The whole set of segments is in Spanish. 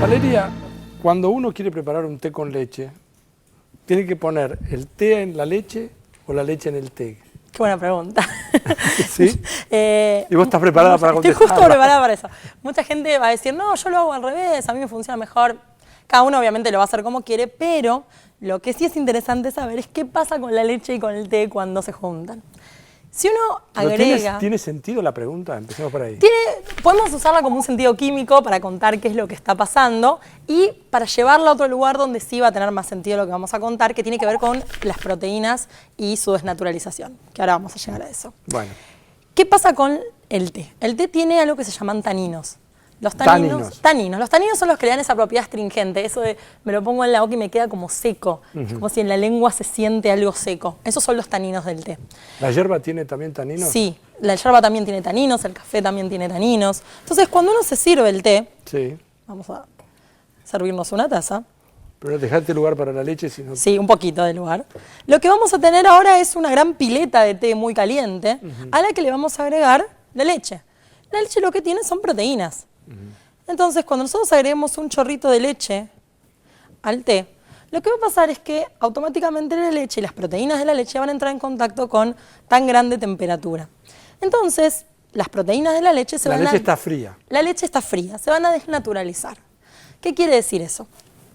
Valeria, cuando uno quiere preparar un té con leche, ¿tiene que poner el té en la leche o la leche en el té? Qué buena pregunta. ¿Sí? ¿Y vos estás preparada para contestar? Estoy justo preparada para eso. Mucha gente va a decir, no, yo lo hago al revés, a mí me funciona mejor. Cada uno obviamente lo va a hacer como quiere, pero lo que sí es interesante saber es qué pasa con la leche y con el té cuando se juntan. Si uno agrega... ¿Tiene sentido la pregunta? Empecemos por ahí. Podemos usarla como un sentido químico para contar qué es lo que está pasando y para llevarla a otro lugar donde sí va a tener más sentido lo que vamos a contar, que tiene que ver con las proteínas y su desnaturalización, que ahora vamos a llegar a eso. Bueno. ¿Qué pasa con el té? El té tiene algo que se llaman taninos. Los taninos son los que le dan esa propiedad astringente, eso de me lo pongo en la boca y me queda como seco, como si en la lengua se siente algo seco. Esos son los taninos del té. ¿La yerba tiene también taninos? Sí, la yerba también tiene taninos, el café también tiene taninos. Entonces, cuando uno se sirve el té, sí. Vamos a servirnos una taza. Pero dejate lugar para la leche, si no... Sí, un poquito de lugar. Lo que vamos a tener ahora es una gran pileta de té muy caliente, a la que le vamos a agregar la leche. La leche lo que tiene son proteínas. Entonces, cuando nosotros agreguemos un chorrito de leche al té, lo que va a pasar es que automáticamente la leche y las proteínas de la leche van a entrar en contacto con tan grande temperatura. Entonces, las proteínas de la leche se van a... La leche está fría. La leche está fría, se van a desnaturalizar. ¿Qué quiere decir eso?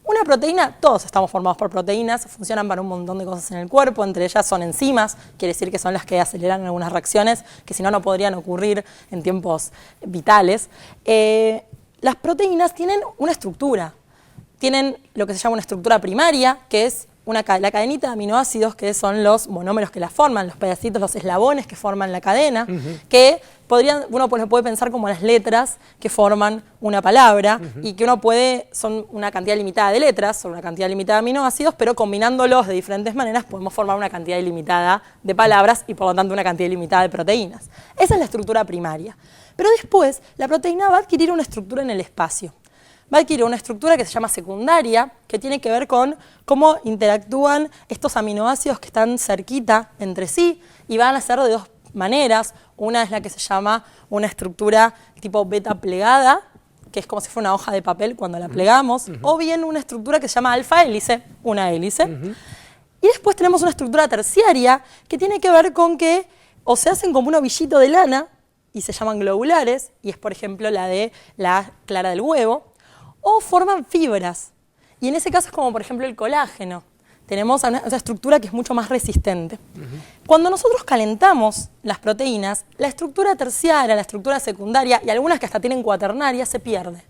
Una proteína, todos estamos formados por proteínas, funcionan para un montón de cosas en el cuerpo, entre ellas son enzimas, quiere decir que son las que aceleran algunas reacciones que si no, no podrían ocurrir en tiempos vitales. Las proteínas tienen una estructura, tienen lo que se llama una estructura primaria, que es la cadenita de aminoácidos, que son los monómeros que la forman, los pedacitos, los eslabones que forman la cadena, que uno lo puede pensar como las letras que forman una palabra y que son una cantidad limitada de letras, son una cantidad limitada de aminoácidos, pero combinándolos de diferentes maneras podemos formar una cantidad ilimitada de palabras y por lo tanto una cantidad ilimitada de proteínas. Esa es la estructura primaria. Pero después la proteína va a adquirir una estructura en el espacio. Va a adquirir una estructura que se llama secundaria, que tiene que ver con cómo interactúan estos aminoácidos que están cerquita entre sí y van a ser de dos maneras. Una es la que se llama una estructura tipo beta plegada, que es como si fuera una hoja de papel cuando la plegamos, o bien una estructura que se llama alfa hélice, una hélice. Y después tenemos una estructura terciaria que tiene que ver con que o se hacen como un ovillito de lana y se llaman globulares, y es por ejemplo la de la clara del huevo, o forman fibras, y en ese caso es como por ejemplo el colágeno. Tenemos una estructura que es mucho más resistente. Cuando nosotros calentamos las proteínas, la estructura terciaria, la estructura secundaria y algunas que hasta tienen cuaternaria se pierde.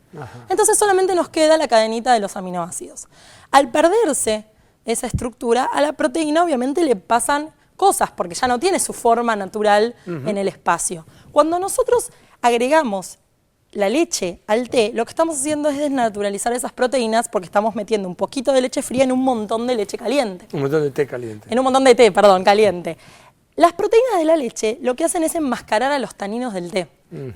Entonces solamente nos queda la cadenita de los aminoácidos. Al perderse esa estructura, a la proteína obviamente le pasan cosas porque ya no tiene su forma natural en el espacio. Cuando nosotros agregamos la leche al té, lo que estamos haciendo es desnaturalizar esas proteínas porque estamos metiendo un poquito de leche fría en un montón de leche caliente. Un montón de té caliente. En un montón de té, perdón, caliente. Las proteínas de la leche lo que hacen es enmascarar a los taninos del té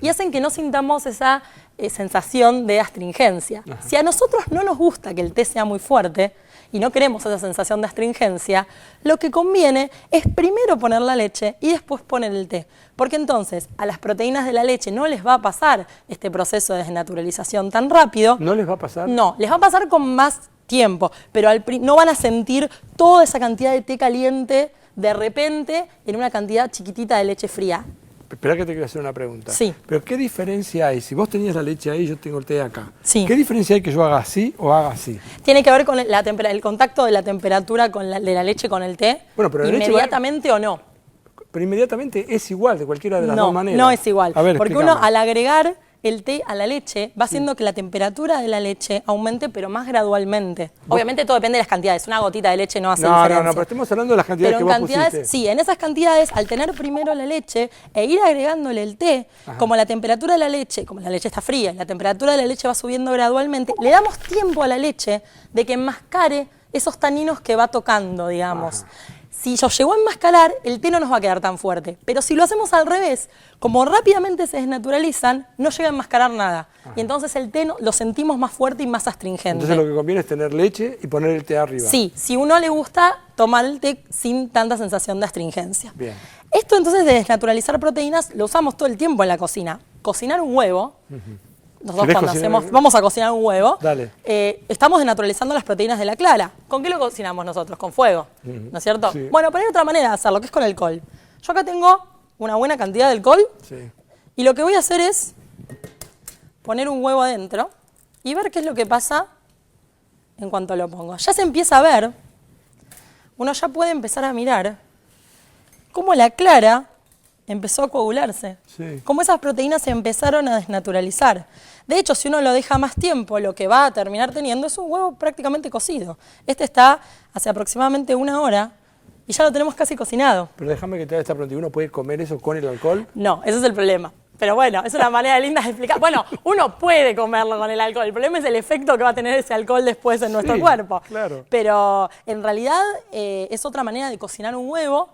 y hacen que no sintamos esa sensación de astringencia. Si a nosotros no nos gusta que el té sea muy fuerte y no queremos esa sensación de astringencia, lo que conviene es primero poner la leche y después poner el té. Porque entonces a las proteínas de la leche no les va a pasar este proceso de desnaturalización tan rápido. ¿No les va a pasar? No, les va a pasar con más tiempo, pero no van a sentir toda esa cantidad de té caliente de repente en una cantidad chiquitita de leche fría. Espera que te quiero hacer una pregunta. Sí. Pero ¿qué diferencia hay? Si vos tenías la leche ahí, yo tengo el té acá. Sí. ¿Qué diferencia hay que yo haga así o haga así? Tiene que ver con el contacto de la temperatura de la leche con el té. Bueno, pero inmediatamente o no. Pero inmediatamente es igual de cualquiera de las dos maneras. No es igual. A ver, porque explícame. uno al agregar el té a la leche va haciendo que la temperatura de la leche aumente, pero más gradualmente. Obviamente todo depende de las cantidades. Una gotita de leche no hace diferencia. No, pero estamos hablando de las cantidades que vos pusiste. Sí, en esas cantidades, al tener primero la leche e ir agregándole el té, como la temperatura de la leche, como la leche está fría, la temperatura de la leche va subiendo gradualmente, le damos tiempo a la leche de que enmascare esos taninos que va tocando, digamos. Si yo llego a enmascarar, el té no nos va a quedar tan fuerte. Pero si lo hacemos al revés, como rápidamente se desnaturalizan, no llega a enmascarar nada. Y entonces el té lo sentimos más fuerte y más astringente. Entonces lo que conviene es tener leche y poner el té arriba. Sí, si uno le gusta tomar el té sin tanta sensación de astringencia. Bien. Esto entonces de desnaturalizar proteínas lo usamos todo el tiempo en la cocina. Cocinar un huevo nosotros ¿Querés cuando cocinar? vamos a cocinar un huevo, Dale. estamos desnaturalizando las proteínas de la clara. ¿Con qué lo cocinamos nosotros? Con fuego, ¿no es cierto? Sí. Bueno, pero hay otra manera de hacerlo, que es con alcohol. Yo acá tengo una buena cantidad de alcohol Sí. y lo que voy a hacer es poner un huevo adentro y ver qué es lo que pasa en cuanto lo pongo. Ya se empieza a ver, uno ya puede empezar a mirar cómo la clara empezó a coagularse, Sí. cómo esas proteínas se empezaron a desnaturalizar. De hecho, si uno lo deja más tiempo, lo que va a terminar teniendo es un huevo prácticamente cocido. Este está hace aproximadamente 1 hora y ya lo tenemos casi cocinado. Pero déjame que te haga esta pregunta. ¿Uno puede comer eso con el alcohol? No, ese es el problema. Pero bueno, es una manera linda de explicar. Bueno, uno puede comerlo con el alcohol. El problema es el efecto que va a tener ese alcohol después en nuestro Sí, cuerpo. claro. Pero en realidad es otra manera de cocinar un huevo.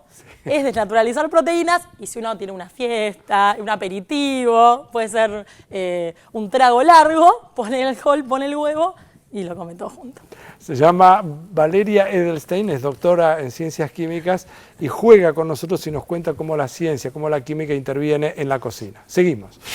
Es desnaturalizar proteínas. Y si uno tiene una fiesta, un aperitivo, puede ser un trago largo, pone el alcohol, pone el huevo y lo come todo junto. Se llama Valeria Edelstein, es doctora en ciencias químicas y juega con nosotros y nos cuenta cómo la ciencia, cómo la química interviene en la cocina. Seguimos.